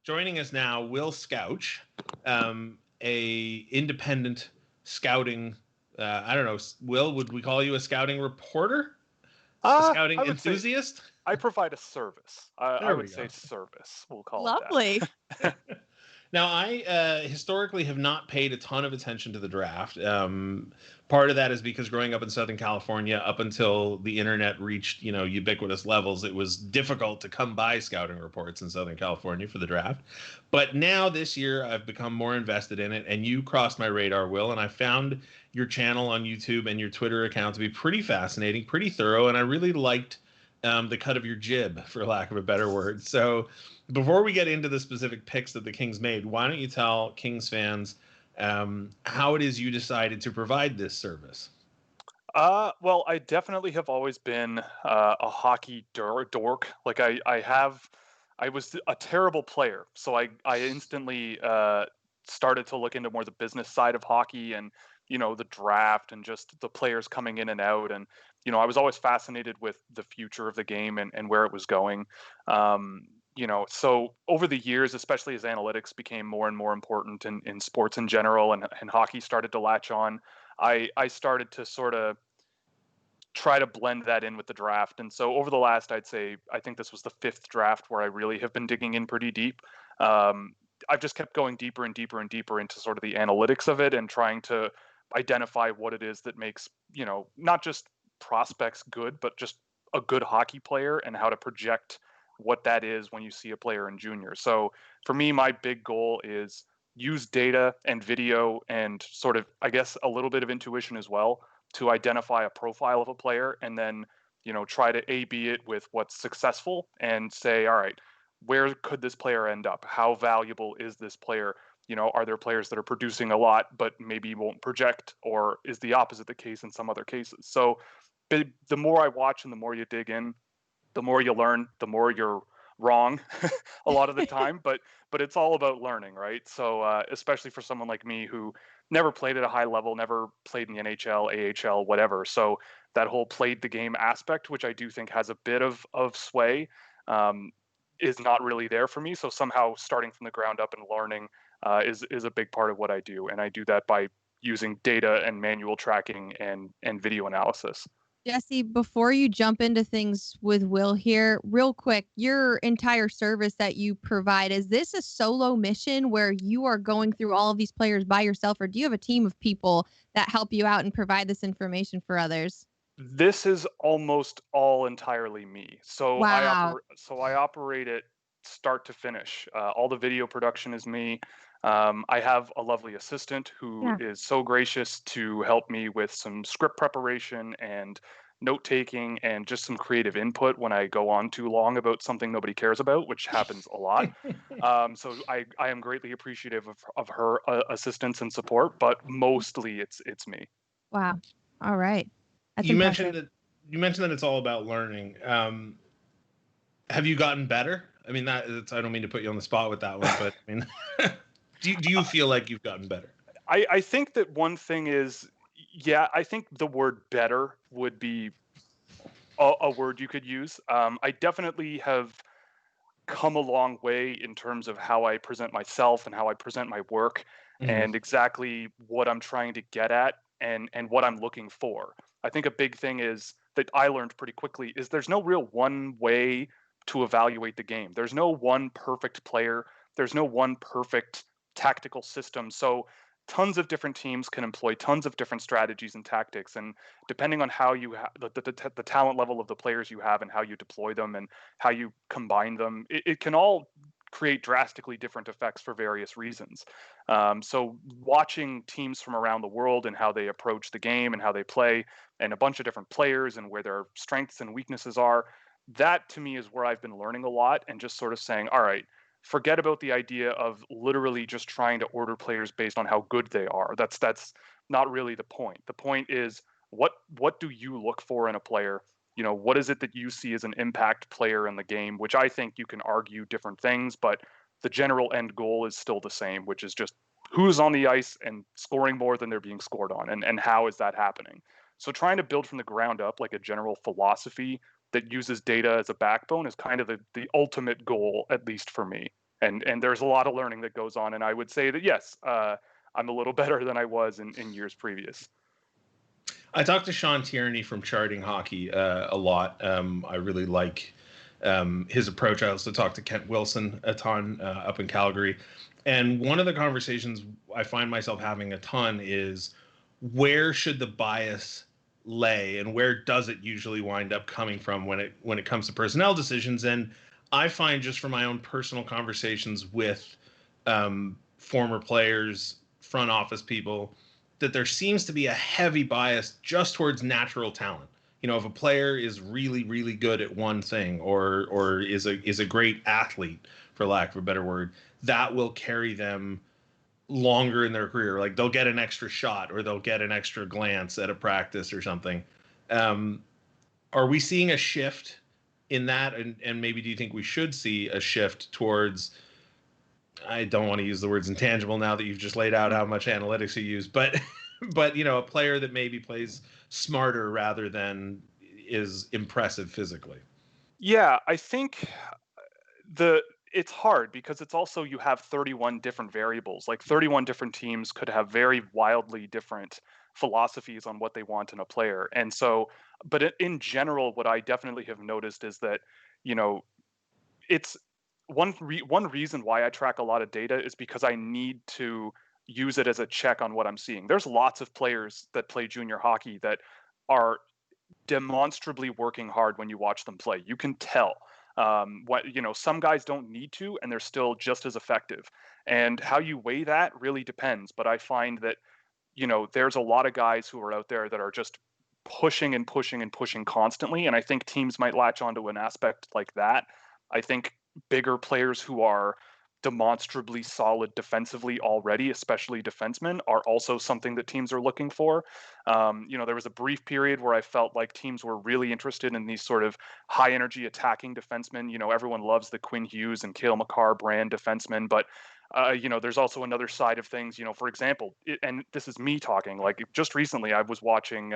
Joining us now, Will Scouch, a independent scouting. I don't know, Will. Would we call you a scouting reporter? A scouting enthusiast? I provide a service. I would say service. We'll call it that. Now, I historically have not paid a ton of attention to the draft. Part of that is because growing up in Southern California, up until the internet reached, ubiquitous levels, it was difficult to come by scouting reports in Southern California for the draft. But now this year, I've become more invested in it, and you crossed my radar, Will, and I found your channel on YouTube and your Twitter account to be pretty fascinating, pretty thorough, and I really liked the cut of your jib, for lack of a better word. So before we get into the specific picks that the Kings made, why don't you tell Kings fans how it is you decided to provide this service? Well, I definitely have always been a hockey dork. Like I was a terrible player, so I instantly started to look into more the business side of hockey and the draft and just the players coming in and out. And I was always fascinated with the future of the game and where it was going. So over the years, especially as analytics became more and more important in sports in general and hockey started to latch on, I started to sort of try to blend that in with the draft. And so over the last, I think this was the 5th draft where I really have been digging in pretty deep. I've just kept going deeper and deeper and deeper into sort of the analytics of it and trying to identify what it is that makes, not just prospects good, but just a good hockey player and how to project what that is when you see a player in junior. So for me, my big goal is use data and video and sort of, I guess, a little bit of intuition as well to identify a profile of a player and then, try to A/B it with what's successful and say, all right, where could this player end up? How valuable is this player? Are there players that are producing a lot but maybe won't project, or is the opposite the case in some other cases? So the more I watch and the more you dig in, the more you learn, the more you're wrong a lot of the time, but it's all about learning, right? So especially for someone like me who never played at a high level, never played in the NHL, AHL, whatever. So that whole played the game aspect, which I do think has a bit of sway, is not really there for me. So somehow starting from the ground up and learning is a big part of what I do. And I do that by using data and manual tracking and video analysis. Jesse, before you jump into things with Will here, real quick, your entire service that you provide, is this a solo mission where you are going through all of these players by yourself, or do you have a team of people that help you out and provide this information for others? This is almost all entirely me. So wow. I operate it start to finish. All the video production is me. I have a lovely assistant who is so gracious to help me with some script preparation and note taking and just some creative input when I go on too long about something nobody cares about, which happens a lot. So I am greatly appreciative of her assistance and support, but mostly it's me. Wow. All right. That's you impressive. mentioned that it's all about learning. Have you gotten better? I mean, I don't mean to put you on the spot with that one, but I mean, do you feel like you've gotten better? I think that one thing is, I think the word better would be a word you could use. I definitely have come a long way in terms of how I present myself and how I present my work and exactly what I'm trying to get at and what I'm looking for. I think a big thing is that I learned pretty quickly is there's no real one way to evaluate the game. There's no one perfect player. There's no one perfect tactical system. So tons of different teams can employ tons of different strategies and tactics. And depending on how you have the talent level of the players you have and how you deploy them and how you combine them, it can all create drastically different effects for various reasons. So watching teams from around the world and how they approach the game and how they play and a bunch of different players and where their strengths and weaknesses are, that to me is where I've been learning a lot and just sort of saying, all right, forget about the idea of literally just trying to order players based on how good they are. That's not really the point. The point is what do you look for in a player? What is it that you see as an impact player in the game, which I think you can argue different things, but the general end goal is still the same, which is just who's on the ice and scoring more than they're being scored on, and how is that happening? So trying to build from the ground up like a general philosophy that uses data as a backbone is kind of the ultimate goal, at least for me. And there's a lot of learning that goes on. And I would say that, yes, I'm a little better than I was in years previous. I talked to Sean Tierney from Charting Hockey a lot. I really like his approach. I also talked to Kent Wilson a ton up in Calgary. And one of the conversations I find myself having a ton is, where should the bias lay, and where does it usually wind up coming from when it comes to personnel decisions? And I find, just from my own personal conversations with former players, front office people, that there seems to be a heavy bias just towards natural talent. You know, if a player is really, really good at one thing, or is a great athlete, for lack of a better word, that will carry them longer in their career. Like, they'll get an extra shot, or they'll get an extra glance at a practice or something. Are we seeing a shift in that? And maybe do you think we should see a shift towards, I don't want to use the words intangible now that you've just laid out how much analytics you use, but you know, a player that maybe plays smarter rather than is impressive physically? Yeah, I think it's hard because it's also, you have 31 different variables. Like 31 different teams could have very wildly different philosophies on what they want in a player. And so, but in general, what I definitely have noticed is that, you know, it's one reason why I track a lot of data is because I need to use it as a check on what I'm seeing. There's lots of players that play junior hockey that are demonstrably working hard when you watch them play. You can tell. Some guys don't need to, and they're still just as effective. And how you weigh that really depends. But I find that, there's a lot of guys who are out there that are just pushing and pushing and pushing constantly. And I think teams might latch onto an aspect like that. I think bigger players who are demonstrably solid defensively already, especially defensemen, are also something that teams are looking for. There was a brief period where I felt like teams were really interested in these sort of high energy attacking defensemen. Everyone loves the Quinn Hughes and Cale Makar brand defensemen, but there's also another side of things. For example, and this is me talking, like just recently I was watching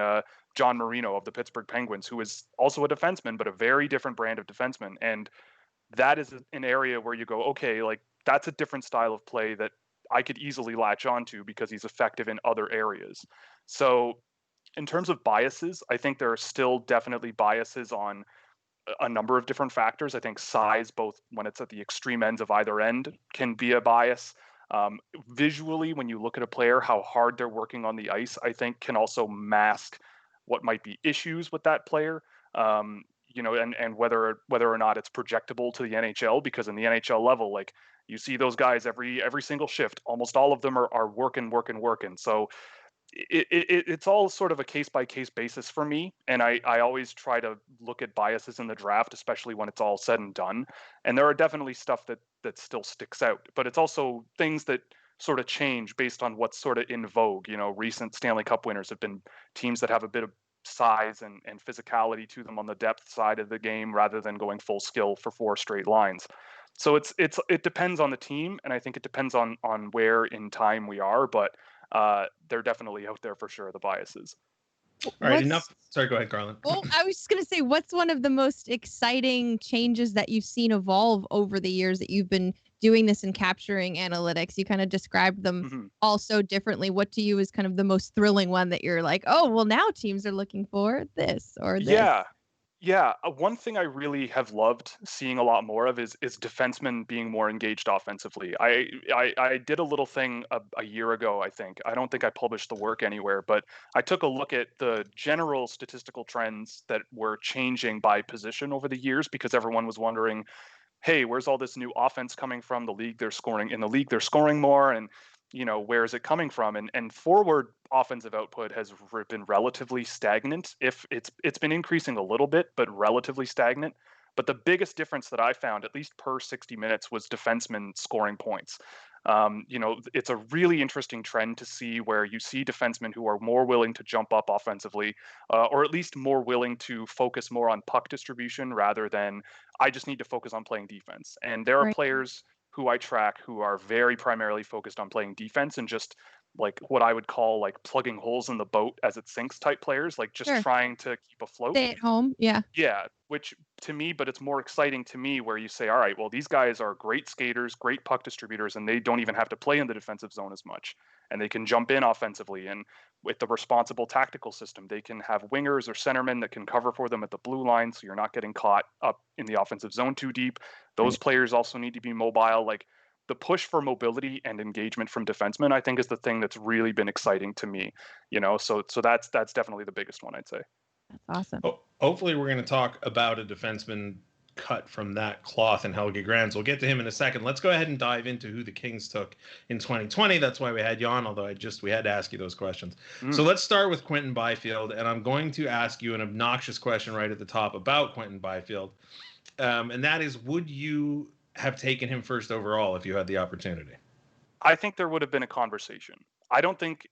John Marino of the Pittsburgh Penguins, who is also a defenseman, but a very different brand of defenseman. And that is an area where you go, okay, like that's a different style of play that I could easily latch onto because he's effective in other areas. So in terms of biases, I think there are still definitely biases on a number of different factors. I think size, both when it's at the extreme ends of either end, can be a bias. Visually, when you look at a player, how hard they're working on the ice, I think can also mask what might be issues with that player. And whether or not it's projectable to the NHL, because in the NHL level, like you see those guys every single shift, almost all of them are working. So it's all sort of a case by case basis for me. And I always try to look at biases in the draft, especially when it's all said and done. And there are definitely stuff that still sticks out, but it's also things that sort of change based on what's sort of in vogue. Recent Stanley Cup winners have been teams that have a bit of size and physicality to them on the depth side of the game, rather than going full skill for 4 straight lines. So it depends on the team, and I think it depends on where in time we are, but they're definitely out there for sure, the biases. All right, enough. Sorry, go ahead, Garland. Oh, I was just going to say, what's one of the most exciting changes that you've seen evolve over the years that you've been doing this and capturing analytics? You kind of described them all so differently. What to you is kind of the most thrilling one that you're like, oh, well, now teams are looking for this or this? Yeah. One thing I really have loved seeing a lot more of is defensemen being more engaged offensively. I did a little thing a year ago, I think. I don't think I published the work anywhere, but I took a look at the general statistical trends that were changing by position over the years, because everyone was wondering, hey, where's all this new offense coming from? The league they're scoring more, and where is it coming from? And forward offensive output has been relatively stagnant. If it's been increasing a little bit, but relatively stagnant. But the biggest difference that I found, at least per 60 minutes, was defensemen scoring points. It's a really interesting trend to see where you see defensemen who are more willing to jump up offensively, or at least more willing to focus more on puck distribution rather than, I just need to focus on playing defense. And there are players who I track who are very primarily focused on playing defense and just like what I would call like plugging holes in the boat as it sinks type players, like just Sure. trying to keep afloat. Stay at home. Yeah. Yeah, which to me, but it's more exciting to me where you say, all right, well, these guys are great skaters, great puck distributors, and they don't even have to play in the defensive zone as much. And they can jump in offensively. And with the responsible tactical system, they can have wingers or centermen that can cover for them at the blue line so you're not getting caught up in the offensive zone too deep. Those players also need to be mobile. Like the push for mobility and engagement from defensemen, I think, is the thing that's really been exciting to me. So that's definitely the biggest one, I'd say. That's awesome. Hopefully we're going to talk about a defenseman cut from that cloth and Helge Grans. We'll get to him in a second. Let's go ahead and dive into who the Kings took in 2020. That's why we had you on, although we had to ask you those questions. So let's start with Quinton Byfield, and I'm going to ask you an obnoxious question right at the top about Quinton Byfield, and that is, would you have taken him first overall if you had the opportunity? I think there would have been a conversation. I don't think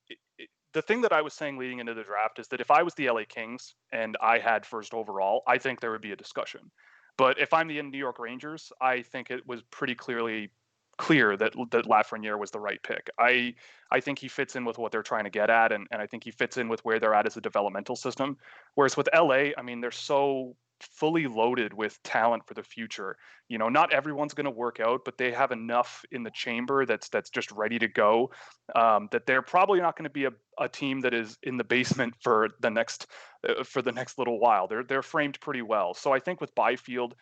the thing that I was saying leading into the draft is that if I was the LA Kings and I had first overall, I think there would be a discussion. But if I'm the New York Rangers, I think it was pretty clear that Laferriere was the right pick. I think he fits in with what they're trying to get at, and I think he fits in with where they're at as a developmental system. Whereas with LA, I mean, they're so fully loaded with talent for the future. Not everyone's going to work out, but they have enough in the chamber that's just ready to go, that they're probably not going to be a team that is in the basement for the next little while. They're framed pretty well. So I think with Byfield,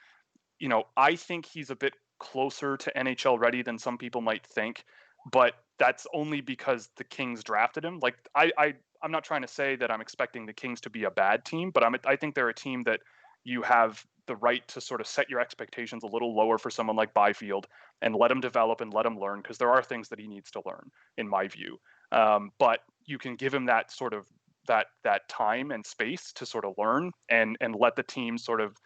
I think he's a bit closer to NHL ready than some people might think, but that's only because the Kings drafted him. Like I'm not trying to say that I'm expecting the Kings to be a bad team, but I think they're a team that you have the right to sort of set your expectations a little lower for someone like Byfield and let him develop and let him learn, because there are things that he needs to learn, in my view. But you can give him that sort of that time and space to sort of learn and let the team sort of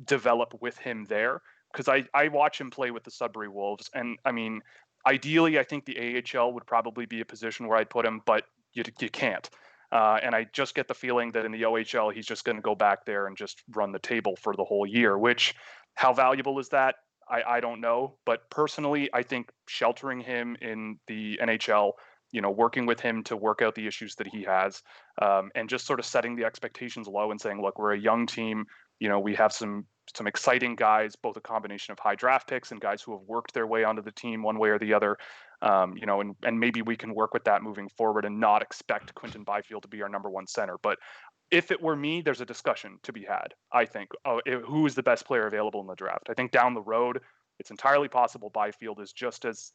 develop with him there. Because I watch him play with the Sudbury Wolves, and I mean, ideally, I think the AHL would probably be a position where I'd put him, but you can't. And I just get the feeling that in the OHL, he's just going to go back there and just run the table for the whole year, which how valuable is that? I don't know. But personally, I think sheltering him in the NHL, working with him to work out the issues that he has, and just sort of setting the expectations low and saying, look, we're a young team. We have some exciting guys, both a combination of high draft picks and guys who have worked their way onto the team one way or the other. And maybe we can work with that moving forward and not expect Quinton Byfield to be our number one center. But if it were me, there's a discussion to be had, I think. Who is the best player available in the draft? I think down the road, it's entirely possible Byfield is just as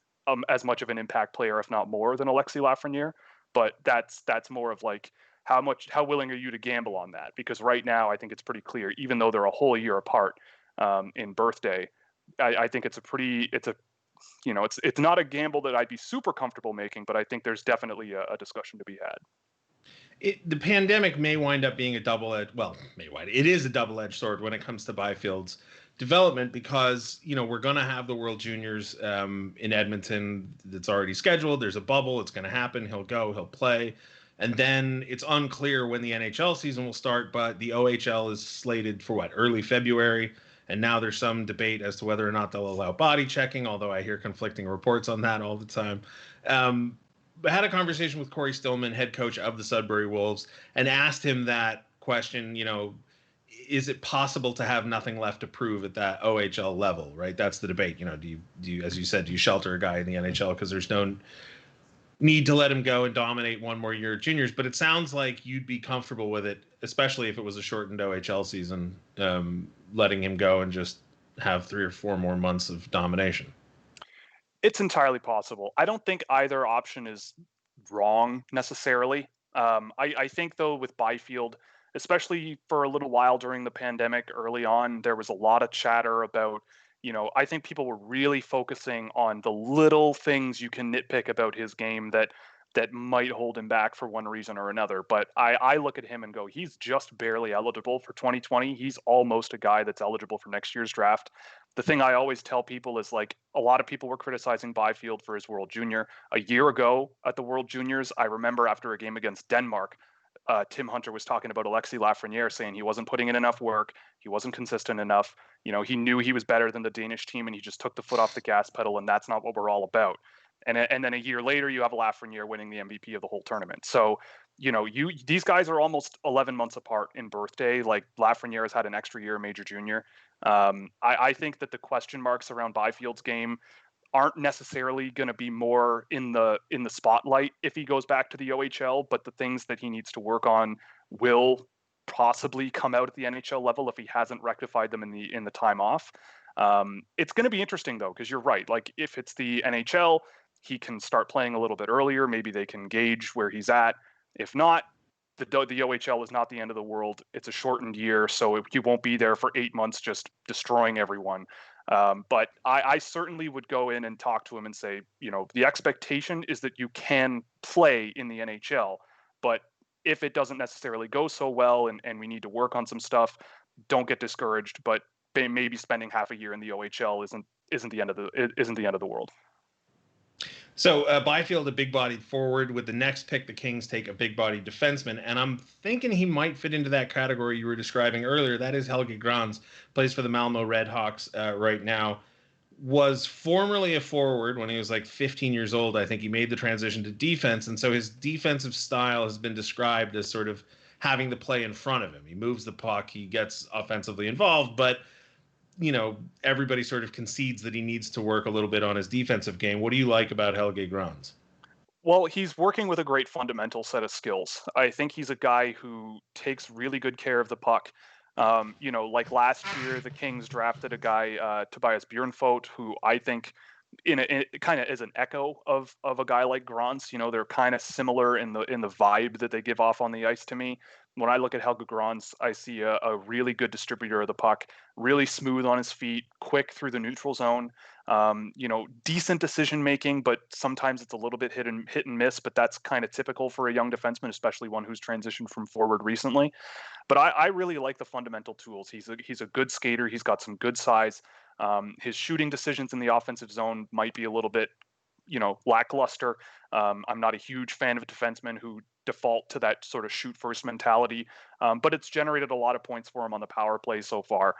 much of an impact player, if not more, than Alexis Lafreniere. But that's more of like, how willing are you to gamble on that? Because right now, I think it's pretty clear, even though they're a whole year apart in birthday, I think it's not a gamble that I'd be super comfortable making, but I think there's definitely a discussion to be had. The pandemic may wind up being it is a double-edged sword when it comes to Byfield's development, because we're going to have the World Juniors in Edmonton that's already scheduled. There's a bubble. It's going to happen. He'll play. And then it's unclear when the NHL season will start, but the OHL is slated for early February. And now there's some debate as to whether or not they'll allow body checking, although I hear conflicting reports on that all the time. I had a conversation with Corey Stillman, head coach of the Sudbury Wolves, and asked him that question, is it possible to have nothing left to prove at that OHL level, right? That's the debate. Do you, as you said, do you shelter a guy in the NHL because there's no need to let him go and dominate one more year at juniors? But it sounds like you'd be comfortable with it, especially if it was a shortened OHL season, letting him go and just have 3 or 4 more months of domination. It's entirely possible. I don't think either option is wrong necessarily. I think, though, with Byfield, especially for a little while during the pandemic early on, there was a lot of chatter about, I think people were really focusing on the little things you can nitpick about his game that might hold him back for one reason or another. But I look at him and go, he's just barely eligible for 2020. He's almost a guy that's eligible for next year's draft. The thing I always tell people is, like, a lot of people were criticizing Byfield for his World Junior. A year ago at the World Juniors, I remember after a game against Denmark, Tim Hunter was talking about Alexis Lafreniere, saying he wasn't putting in enough work. He wasn't consistent enough. He knew he was better than the Danish team, and he just took the foot off the gas pedal, and that's not what we're all about. And then a year later, you have Lafreniere winning the MVP of the whole tournament. So, these guys are almost 11 months apart in birthday. Like Lafreniere has had an extra year, major junior. I think that the question marks around Byfield's game aren't necessarily going to be more in the spotlight if he goes back to the OHL, but the things that he needs to work on will possibly come out at the NHL level if he hasn't rectified them in the time off. It's going to be interesting though, because you're right. Like if it's the NHL, he can start playing a little bit earlier. Maybe they can gauge where he's at. If not, the OHL is not the end of the world. It's a shortened year, so he won't be there for 8 months just destroying everyone. But I certainly would go in and talk to him and say, the expectation is that you can play in the NHL, but if it doesn't necessarily go so well and we need to work on some stuff, don't get discouraged. But maybe spending half a year in the OHL isn't the end of the world. So Byfield, a big-bodied forward. With the next pick, the Kings take a big-bodied defenseman, and I'm thinking he might fit into that category you were describing earlier. That is Helge Grans, plays for the Malmö Redhawks right now. Was formerly a forward when he was like 15 years old. I think he made the transition to defense, and so his defensive style has been described as sort of having the play in front of him. He moves the puck, he gets offensively involved, but everybody sort of concedes that he needs to work a little bit on his defensive game. What do you like about Helge Grans? Well, he's working with a great fundamental set of skills. I think he's a guy who takes really good care of the puck. Like last year, the Kings drafted a guy, Tobias Bjornfot, who I think it kind of is an echo of a guy like Grans. They're kind of similar in the vibe that they give off on the ice to me. When I look at Helge Grans, I see a really good distributor of the puck, really smooth on his feet, quick through the neutral zone. Decent decision making, but sometimes it's a little bit hit and miss. But that's kind of typical for a young defenseman, especially one who's transitioned from forward recently. But I really like the fundamental tools. He's a good skater. He's got some good size. His shooting decisions in the offensive zone might be a little bit, lackluster. I'm not a huge fan of defensemen who default to that sort of shoot first mentality, but it's generated a lot of points for him on the power play so far.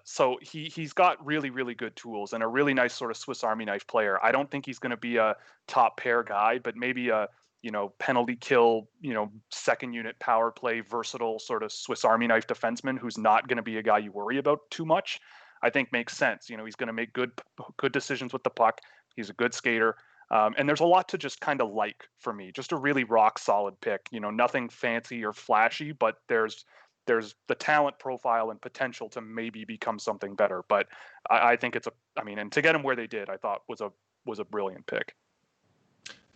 So he's got really, really good tools and a really nice sort of Swiss Army knife player. I don't think he's going to be a top pair guy, but maybe a penalty kill, second unit power play, versatile sort of Swiss Army knife defenseman who's not going to be a guy you worry about too much. I think makes sense. He's going to make good decisions with the puck. He's a good skater. And there's a lot to just kind of like for me, just a really rock solid pick, nothing fancy or flashy, but there's the talent profile and potential to maybe become something better. But I think and to get him where they did, I thought was a brilliant pick.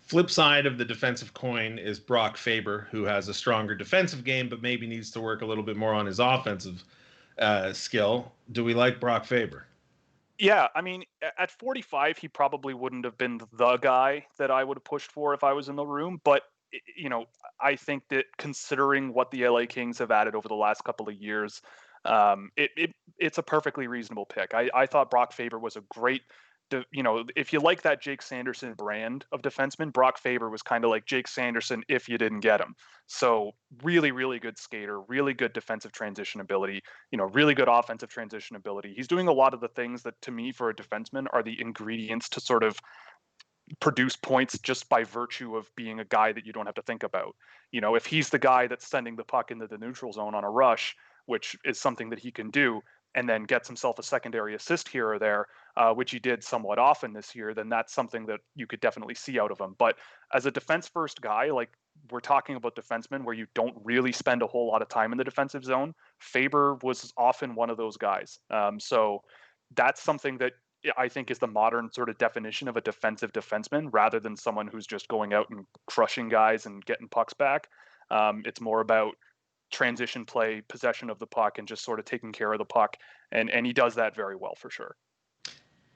Flip side of the defensive coin is Brock Faber, who has a stronger defensive game, but maybe needs to work a little bit more on his offensive skill. Do we like Brock Faber? Yeah, at 45, he probably wouldn't have been the guy that I would have pushed for if I was in the room. But, I think that considering what the LA Kings have added over the last couple of years, it's a perfectly reasonable pick. I thought Brock Faber was a great, if you like that Jake Sanderson brand of defenseman, Brock Faber was kind of like Jake Sanderson if you didn't get him. So really, really good skater, really good defensive transition ability, really good offensive transition ability. He's doing a lot of the things that to me for a defenseman are the ingredients to sort of produce points just by virtue of being a guy that you don't have to think about. If he's the guy that's sending the puck into the neutral zone on a rush, which is something that he can do, and then gets himself a secondary assist here or there, which he did somewhat often this year, then that's something that you could definitely see out of him. But as a defense-first guy, like we're talking about defensemen where you don't really spend a whole lot of time in the defensive zone, Faber was often one of those guys. So that's something that I think is the modern sort of definition of a defensive defenseman rather than someone who's just going out and crushing guys and getting pucks back. It's more about transition play, possession of the puck, and just sort of taking care of the puck. And he does that very well for sure.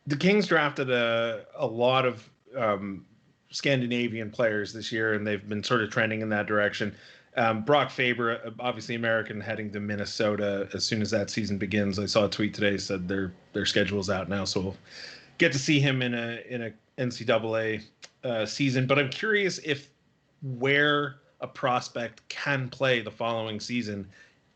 The Kings drafted a lot of Scandinavian players this year, and they've been sort of trending in that direction. Brock Faber, obviously American, heading to Minnesota as soon as that season begins. I saw a tweet today said their schedule's out now, so we'll get to see him in a NCAA season. But I'm curious if where a prospect can play the following season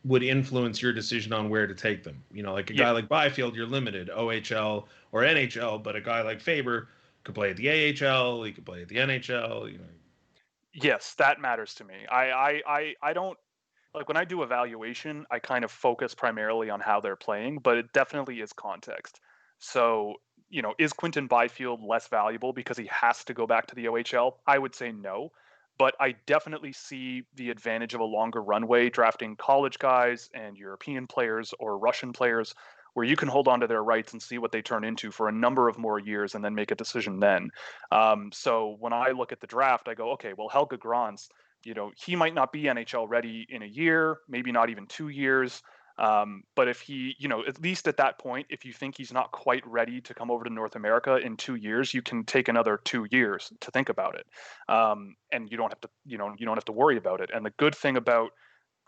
would influence your decision on where to take them. Like a guy like Byfield, you're limited, OHL or NHL, but a guy like Faber, could play at the AHL, he could play at the NHL. Yes, that matters to me. I don't like when I do evaluation, I kind of focus primarily on how they're playing, but it definitely is context. So, is Quinton Byfield less valuable because he has to go back to the OHL? I would say no, but I definitely see the advantage of a longer runway drafting college guys and European players or Russian players where you can hold on to their rights and see what they turn into for a number of more years and then make a decision then. So when I look at the draft, I go, okay, well, Helge Grans, he might not be NHL ready in a year, maybe not even 2 years. But if he, at least at that point, if you think he's not quite ready to come over to North America in 2 years, you can take another 2 years to think about it. And you don't have to, you don't have to worry about it. And the good thing about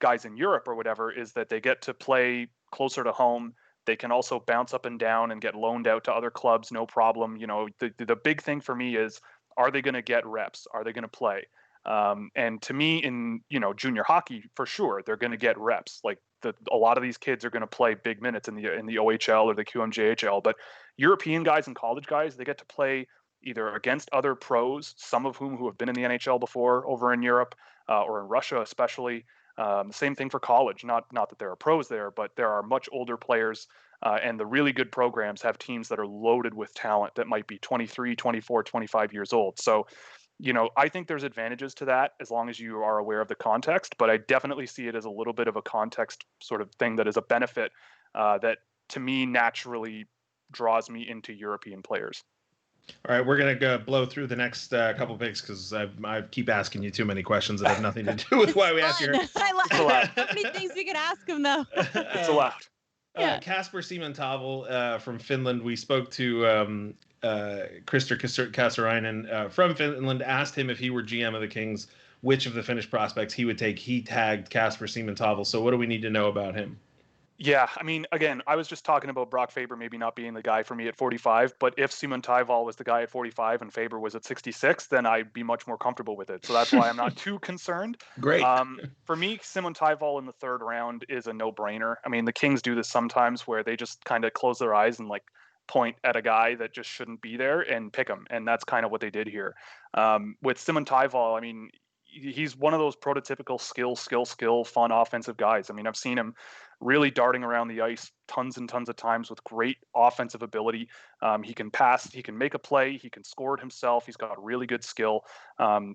guys in Europe or whatever is that they get to play closer to home. They can also bounce up and down and get loaned out to other clubs, no problem. The big thing for me is, are they going to get reps? Are they going to play? And to me, in junior hockey, for sure, they're going to get reps. Like a lot of these kids are going to play big minutes in the OHL or the QMJHL. But European guys and college guys, they get to play either against other pros, some of whom who have been in the NHL before over in Europe or in Russia, especially. Same thing for college. Not that there are pros there, but there are much older players. And the really good programs have teams that are loaded with talent that might be 23, 24, 25 years old. So, I think there's advantages to that as long as you are aware of the context, but I definitely see it as a little bit of a context sort of thing that is a benefit that to me naturally draws me into European players. All right, we're going to go blow through the next couple picks because I keep asking you too many questions that have nothing to do with why we asked you. I love so many things we could ask him, though. It's allowed. Kasper Simontaival from Finland. We spoke to Krister Kasarainen from Finland, asked him if he were GM of the Kings, which of the Finnish prospects he would take. He tagged Kasper Simontaival. So what do we need to know about him? Yeah, I mean, again, I was just talking about Brock Faber maybe not being the guy for me at 45, but if Simontaival was the guy at 45 and Faber was at 66, then I'd be much more comfortable with it. So that's why I'm not too concerned. Great. For me, Simontaival in the third round is a no-brainer. I mean, the Kings do this sometimes where they just kind of close their eyes and point at a guy that just shouldn't be there and pick him, and that's kind of what they did here. With Simontaival, I mean, he's one of those prototypical skill, fun offensive guys. I mean, I've seen him really darting around the ice tons and tons of times with great offensive ability. He can pass, he can make a play, he can score it himself. He's got really good skill.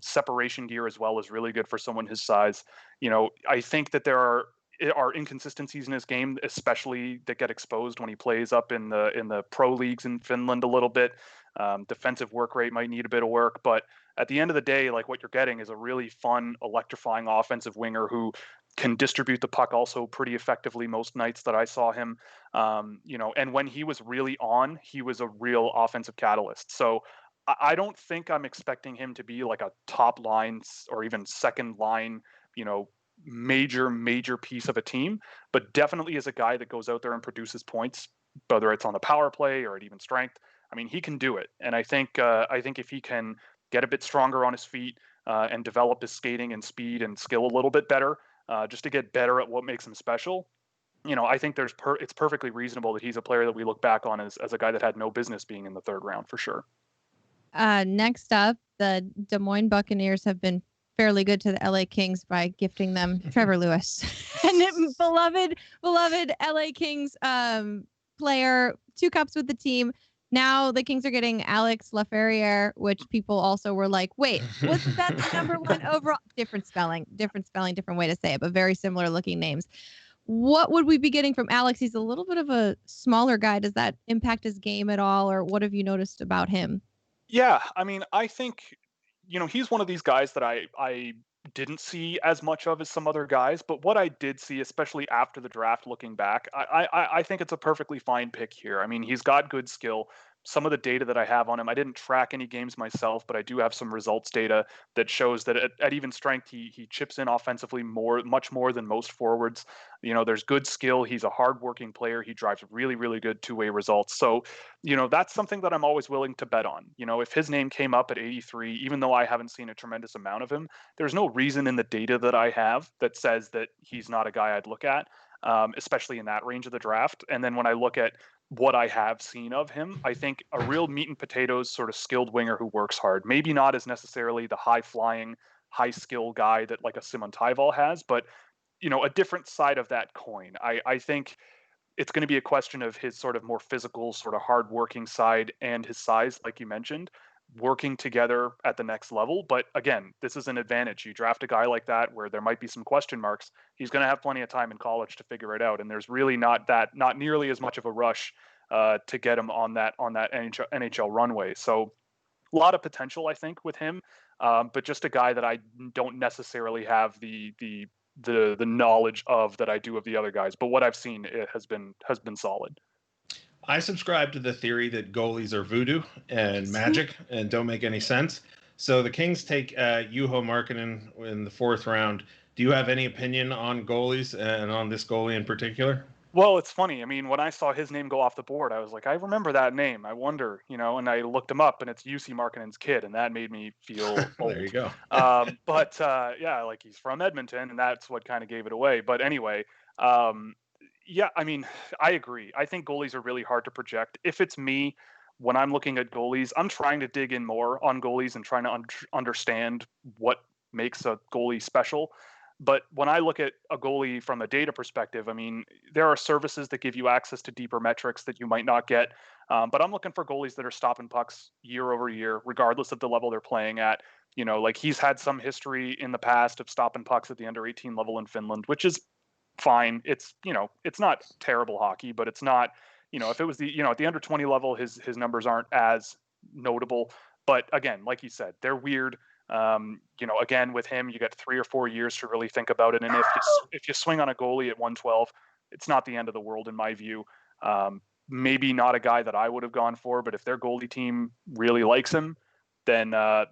Separation gear as well is really good for someone his size. I think that there are inconsistencies in his game, especially that get exposed when he plays up in the pro leagues in Finland a little bit. Defensive work rate might need a bit of work, but at the end of the day, what you're getting is a really fun, electrifying offensive winger who can distribute the puck also pretty effectively most nights that I saw him. And when he was really on, he was a real offensive catalyst. So I don't think I'm expecting him to be like a top line or even second line, major piece of a team, but definitely is a guy that goes out there and produces points, whether it's on the power play or at even strength. I mean, he can do it. And I think if he can get a bit stronger on his feet and develop his skating and speed and skill a little bit better, just to get better at what makes him special, I think it's perfectly reasonable that he's a player that we look back on as a guy that had no business being in the third round for sure. Next up, the Des Moines Buccaneers have been fairly good to the LA Kings by gifting them Trevor Lewis, and beloved LA Kings player, 2 cups with the team. Now the Kings are getting Alex Laferriere, which people also were like, wait, wasn't that the number 1 overall? Different spelling, different way to say it, but very similar looking names. What would we be getting from Alex? He's a little bit of a smaller guy. Does that impact his game at all, or what have you noticed about him? Yeah, I mean, I think, he's one of these guys that I didn't see as much of as some other guys, but what I did see, especially after the draft, looking back, I think it's a perfectly fine pick here. I mean, he's got good skill. Some of the data that I have on him, I didn't track any games myself, but I do have some results data that shows that at even strength, he chips in offensively much more than most forwards. There's good skill. He's a hardworking player. He drives really, really good two-way results. So, that's something that I'm always willing to bet on. If his name came up at 83, even though I haven't seen a tremendous amount of him, there's no reason in the data that I have that says that he's not a guy I'd look at. Especially in that range of the draft. And then when I look at what I have seen of him. I think a real meat and potatoes sort of skilled winger who works hard. Maybe not as necessarily the high flying, high skill guy that like a Simontaival has, but a different side of that coin. I think it's going to be a question of his sort of more physical, sort of hard working side and his size, like you mentioned, working together at the next level. But again, this is an advantage. You draft a guy like that where there might be some question marks. He's going to have plenty of time in college to figure it out. And there's really not nearly as much of a rush to get him on that NHL runway. So a lot of potential, I think, with him. But just a guy that I don't necessarily have the knowledge of that I do of the other guys. But what I've seen, it has been solid. I subscribe to the theory that goalies are voodoo and magic and don't make any sense. So the Kings take Juho Markkanen in the 4th round. Do you have any opinion on goalies and on this goalie in particular? Well, it's funny. I mean, when I saw his name go off the board, I was like, I remember that name. I wonder, and I looked him up, and it's UC Markkanen's kid, and that made me feel old. There you go. But yeah, like he's from Edmonton, and that's what kind of gave it away. But anyway, yeah, I mean, I agree. I think goalies are really hard to project. If it's me, when I'm looking at goalies, I'm trying to dig in more on goalies and trying to understand what makes a goalie special. But when I look at a goalie from a data perspective, I mean, there are services that give you access to deeper metrics that you might not get. But I'm looking for goalies that are stopping pucks year over year, regardless of the level they're playing at. Like he's had some history in the past of stopping pucks at the under 18 level in Finland, which is fine. It's, it's not terrible hockey, but it's not, if it was the, at the under 20 level, his numbers aren't as notable. But again, like you said, they're weird. Again, with him, you get 3 or 4 years to really think about it. And if you swing on a goalie at 112, it's not the end of the world in my view. Maybe not a guy that I would have gone for, but if their goalie team really likes him, then all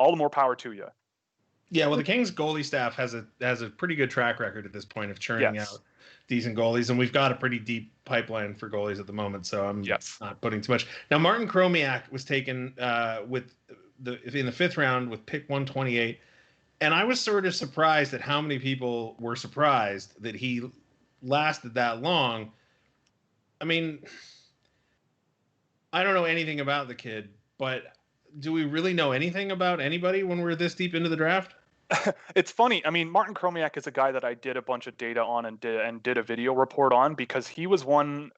the more power to you. Yeah, well, the Kings goalie staff has a pretty good track record at this point of churning out decent goalies, and we've got a pretty deep pipeline for goalies at the moment. So I'm not putting too much. Now, Martin Chromiak was taken in the 5th round with pick 128, and I was sort of surprised at how many people were surprised that he lasted that long. I mean, I don't know anything about the kid, but do we really know anything about anybody when we're this deep into the draft? It's funny. I mean, Martin Chromiak is a guy that I did a bunch of data on and did a video report on because he was one.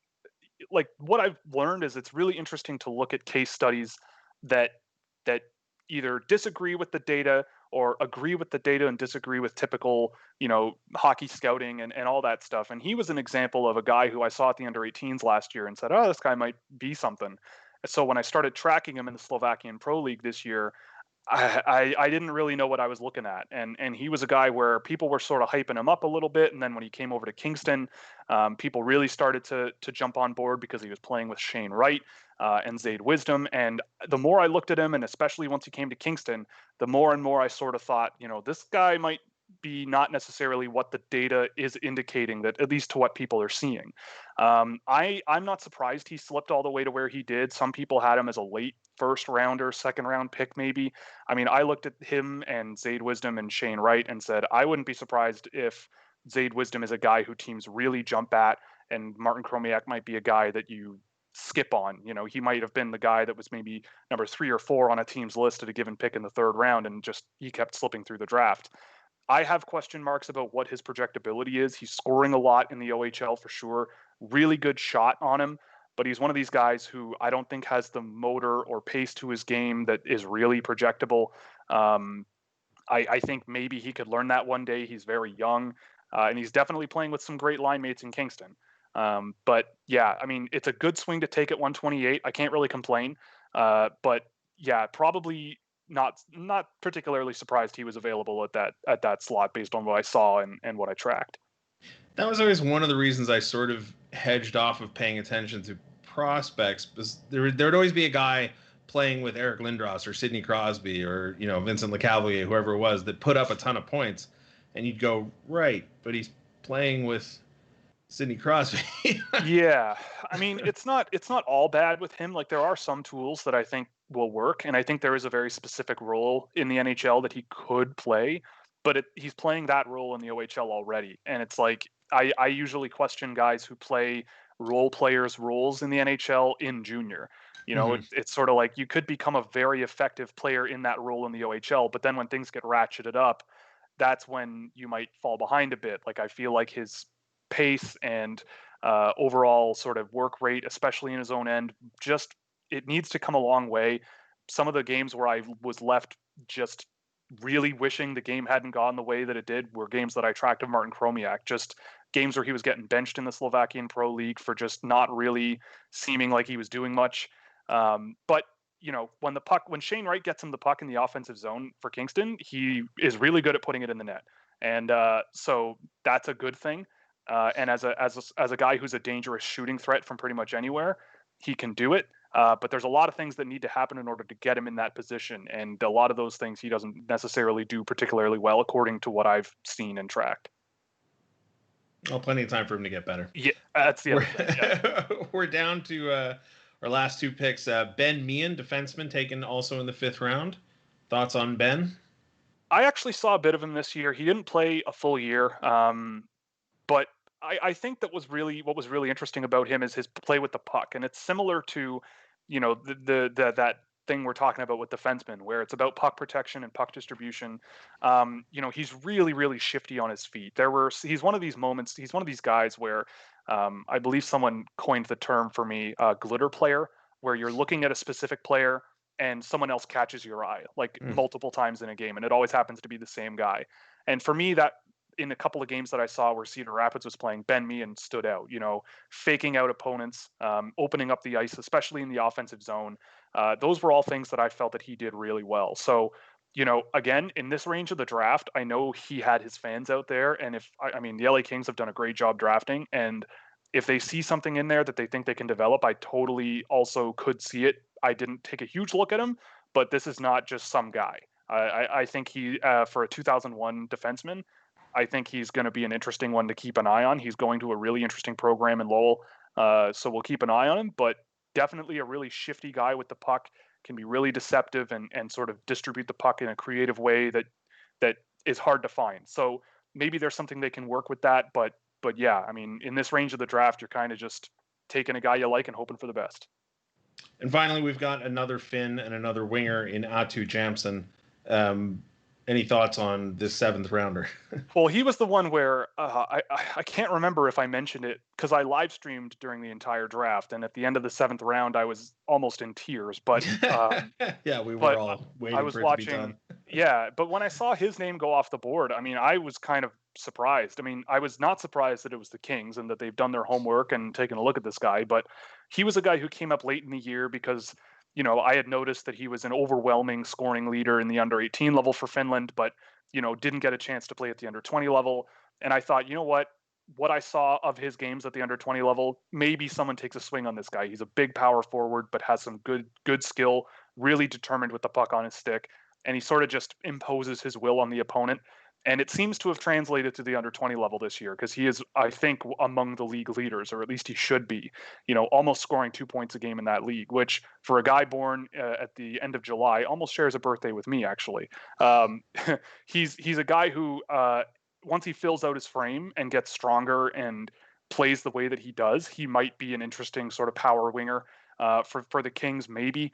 Like what I've learned is it's really interesting to look at case studies that either disagree with the data or agree with the data and disagree with typical, hockey scouting and all that stuff. And he was an example of a guy who I saw at the under 18s last year and said, oh, this guy might be something. So when I started tracking him in the Slovakian Pro League this year, I didn't really know what I was looking at. And he was a guy where people were sort of hyping him up a little bit. And then when he came over to Kingston, people really started to jump on board because he was playing with Shane Wright and Zayd Wisdom. And the more I looked at him, and especially once he came to Kingston, the more and more I sort of thought, this guy might be not necessarily what the data is indicating, that at least to what people are seeing. I'm not surprised he slipped all the way to where he did. Some people had him as a late 1st rounder, 2nd round pick, maybe. I mean, I looked at him and Zayd Wisdom and Shane Wright and said, I wouldn't be surprised if Zayd Wisdom is a guy who teams really jump at, and Martin Chromiak might be a guy that you skip on. He might have been the guy that was maybe number 3 or 4 on a team's list at a given pick in the 3rd round, and just he kept slipping through the draft. I have question marks about what his projectability is. He's scoring a lot in the OHL for sure. Really good shot on him, but he's one of these guys who I don't think has the motor or pace to his game that is really projectable. I think maybe he could learn that one day. He's very young, and he's definitely playing with some great line mates in Kingston. But yeah, I mean, it's a good swing to take at 128. I can't really complain. But yeah, probably not particularly surprised he was available at that slot based on what I saw and what I tracked. That was always one of the reasons I sort of hedged off of paying attention to prospects, because there'd always be a guy playing with Eric Lindros or Sidney Crosby or Vincent Lecavalier, whoever it was, that put up a ton of points, and you'd go, right, but he's playing with Sidney Crosby. Yeah, I mean, it's not all bad with him. Like, there are some tools that I think will work, and I think there is a very specific role in the NHL that he could play, but he's playing that role in the OHL already. And it's like, I usually question guys who play role players' roles in the NHL in junior. You know, it's sort of like you could become a very effective player in that role in the OHL, but then when things get ratcheted up, that's when you might fall behind a bit. Like I feel like his pace and overall sort of work rate, especially in his own end, just it needs to come a long way. Some of the games where I was left just really wishing the game hadn't gone the way that it did were games that I tracked of Martin Chromiak, just games where he was getting benched in the Slovakian Pro League for just not really seeming like he was doing much. But you know, when Shane Wright gets him the puck in the offensive zone for Kingston, he is really good at putting it in the net, and so that's a good thing. And as a guy who's a dangerous shooting threat from pretty much anywhere, he can do it. But there's a lot of things that need to happen in order to get him in that position, and a lot of those things he doesn't necessarily do particularly well, according to what I've seen and tracked. Well, plenty of time for him to get better. Yeah, that's the other thing. Yeah. We're down to our last two picks. Ben Meehan, defenseman, taken also in the 5th round. Thoughts on Ben? I actually saw a bit of him this year. He didn't play a full year, but I think what was really interesting about him is his play with the puck, and it's similar to, you know, that thing we're talking about with defensemen, where it's about puck protection and puck distribution. You know, he's really shifty on his feet. He's one of these moments. He's one of these guys where I believe someone coined the term for me, glitter player, where you're looking at a specific player and someone else catches your eye like multiple times in a game, and it always happens to be the same guy. And for me, that in a couple of games that I saw where Cedar Rapids was playing, Ben Meehan stood out, you know, faking out opponents, opening up the ice, especially in the offensive zone. Those were all things that I felt that he did really well. So, you know, again, in this range of the draft, I know he had his fans out there. And I mean, the LA Kings have done a great job drafting. And if they see something in there that they think they can develop, I totally also could see it. I didn't take a huge look at him, but this is not just some guy. I think he, for a 2001 defenseman, I think he's going to be an interesting one to keep an eye on. He's going to a really interesting program in Lowell, so we'll keep an eye on him. But definitely a really shifty guy with the puck, can be really deceptive and sort of distribute the puck in a creative way that is hard to find. So maybe there's something they can work with that. But yeah, I mean, in this range of the draft, you're kind of just taking a guy you like and hoping for the best. And finally, we've got another Finn and another winger in Atu Jamson. Any thoughts on this 7th rounder? Well, he was the one where I can't remember if I mentioned it because I live streamed during the entire draft, and at the end of the 7th round, I was almost in tears. But yeah, we were all waiting I was for it watching, to be done. Yeah, but when I saw his name go off the board, I mean, I was kind of surprised. I mean, I was not surprised that it was the Kings and that they've done their homework and taken a look at this guy, but he was a guy who came up late in the year because, you know, I had noticed that he was an overwhelming scoring leader in the under 18 level for Finland, but, you know, didn't get a chance to play at the under 20 level. And I thought, you know what I saw of his games at the under 20 level, maybe someone takes a swing on this guy. He's a big power forward, but has some good skill, really determined with the puck on his stick. And he sort of just imposes his will on the opponent. And it seems to have translated to the under 20 level this year because he is, I think, among the league leaders, or at least he should be, you know, almost scoring 2 points a game in that league, which for a guy born at the end of July almost shares a birthday with me, actually. He's a guy who, once he fills out his frame and gets stronger and plays the way that he does, he might be an interesting sort of power winger. For the Kings, maybe.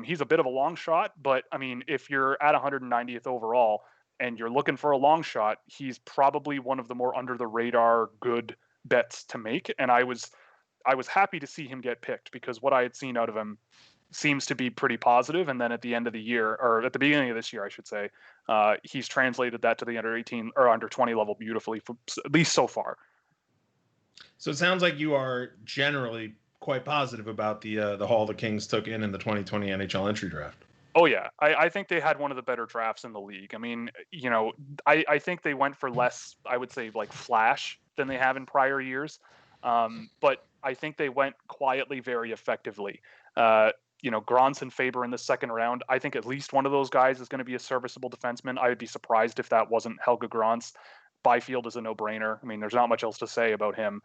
He's a bit of a long shot, but I mean, if you're at 190th overall and you're looking for a long shot, he's probably one of the more under the radar good bets to make. And I was happy to see him get picked because what I had seen out of him seems to be pretty positive. And then at the end of the year, or at the beginning of this year, I should say, he's translated that to the under 18 or under 20 level beautifully, at least so far. So it sounds like you are generally quite positive about the haul the Kings took in the 2020 NHL entry draft. Oh yeah, I think they had one of the better drafts in the league. I mean, you know, I think they went for less, I would say, like flash than they have in prior years, but I think they went quietly very effectively. You know, Grans and Faber in the 2nd round. I think at least one of those guys is going to be a serviceable defenseman. I would be surprised if that wasn't Helge Grans. Byfield is a no-brainer. I mean, there's not much else to say about him.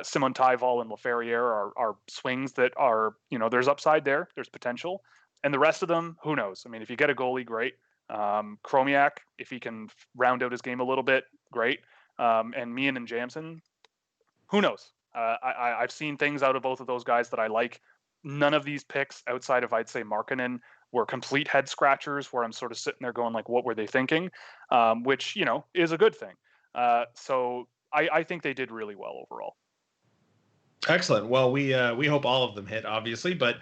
Simontaival and Laferriere are swings that are, you know, there's upside there. There's potential. And the rest of them, who knows? I mean, if you get a goalie, great. Chromiak, if he can round out his game a little bit, great. And Meehan and Jamson, who knows? I've seen things out of both of those guys that I like. None of these picks outside of, I'd say, Markkanen were complete head scratchers where I'm sort of sitting there going like, what were they thinking? Which, is a good thing. So I think they did really well overall. Excellent. Well, we hope all of them hit, obviously, but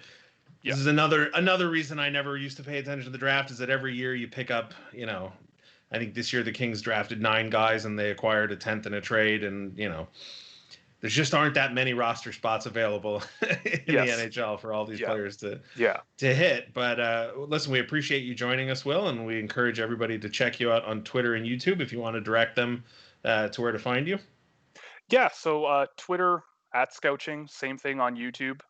this is another reason I never used to pay attention to the draft is that every year you pick up, I think this year the Kings drafted 9 guys and they acquired a 10th in a trade, and there just aren't that many roster spots available in the NHL for all these players to hit. But listen, we appreciate you joining us, Will, and we encourage everybody to check you out on Twitter and YouTube if you want to direct them to where to find you. Yeah, so Twitter @Scouching, same thing on YouTube,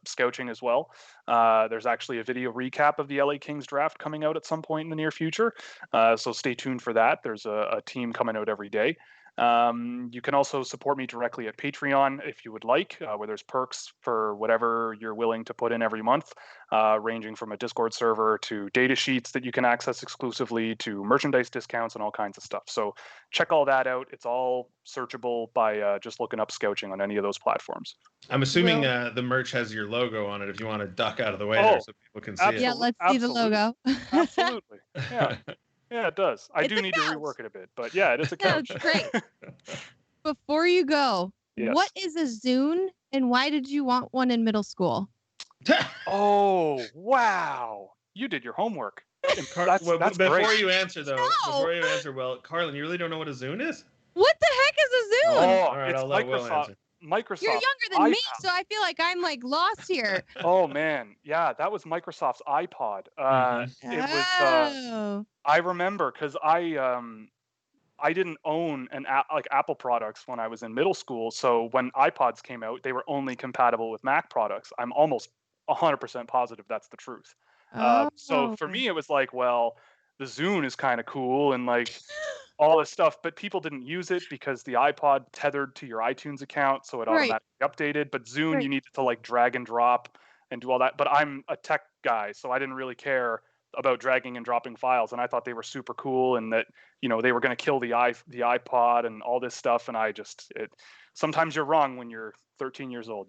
Scouching as well. There's actually a video recap of the LA Kings draft coming out at some point in the near future, so stay tuned for that. There's a team coming out every day. You can also support me directly at Patreon if you would like, where there's perks for whatever you're willing to put in every month, ranging from a Discord server to data sheets that you can access exclusively to merchandise discounts and all kinds of stuff. So check all that out. It's all searchable by just looking up Scouching on any of those platforms. I'm assuming the merch has your logo on it if you want to duck out of the way there so people can see it. Yeah, let's see the logo. Absolutely. Yeah. Yeah, it does. I do need to rework it a bit, but yeah, it is a couch. That's great. Before you go, what is a Zune and why did you want one in middle school? Oh, wow. You did your homework. That's before great. you answer, though, well, Carlin, you really don't know what a Zune is? What the heck is a Zune? Oh, all right, it's I'll let Will answer. Microsoft. You're younger than me, so I feel like I'm like lost here. Oh man, yeah, that was Microsoft's iPod. It was. I remember because I didn't own like Apple products when I was in middle school. So when iPods came out, they were only compatible with Mac products. I'm almost 100% positive that's the truth. So for me, it was like, well, the Zune is kind of cool and like all this stuff, but people didn't use it because the iPod tethered to your iTunes account, so it automatically updated. But Zune, you needed to like drag and drop and do all that. But I'm a tech guy, so I didn't really care about dragging and dropping files, and I thought they were super cool and that they were going to kill the iPod and all this stuff. And sometimes you're wrong when you're 13 years old.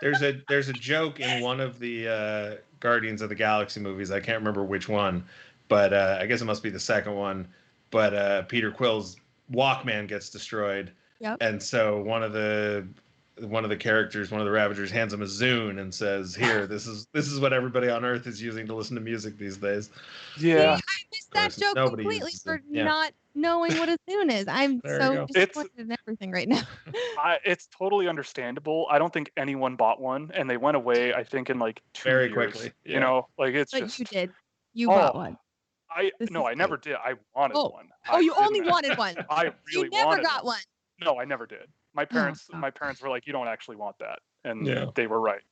There's a joke in one of the Guardians of the Galaxy movies. I can't remember which one, but I guess it must be the second one. But Peter Quill's Walkman gets destroyed, and so one of the characters, one of the Ravagers, hands him a Zune and says, "Here, this is what everybody on Earth is using to listen to music these days." Yeah, see, I missed that joke completely for not knowing what a Zune is. I'm so disappointed in everything right now. It's totally understandable. I don't think anyone bought one, and they went away. I think in like 2 very years, quickly. Like it's but just. You did. You bought one. I never did. I wanted one. Oh, you only wanted one. I really you never wanted got one. No, I never did. My parents were like, "You don't actually want that," and they were right.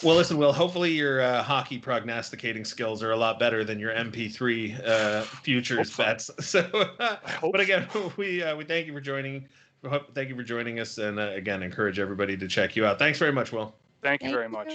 Well, listen, Will. Hopefully, your hockey prognosticating skills are a lot better than your MP3 futures bets. So, but again, we thank you for joining. Thank you for joining us, and again, encourage everybody to check you out. Thanks very much, Will. Thank you very much.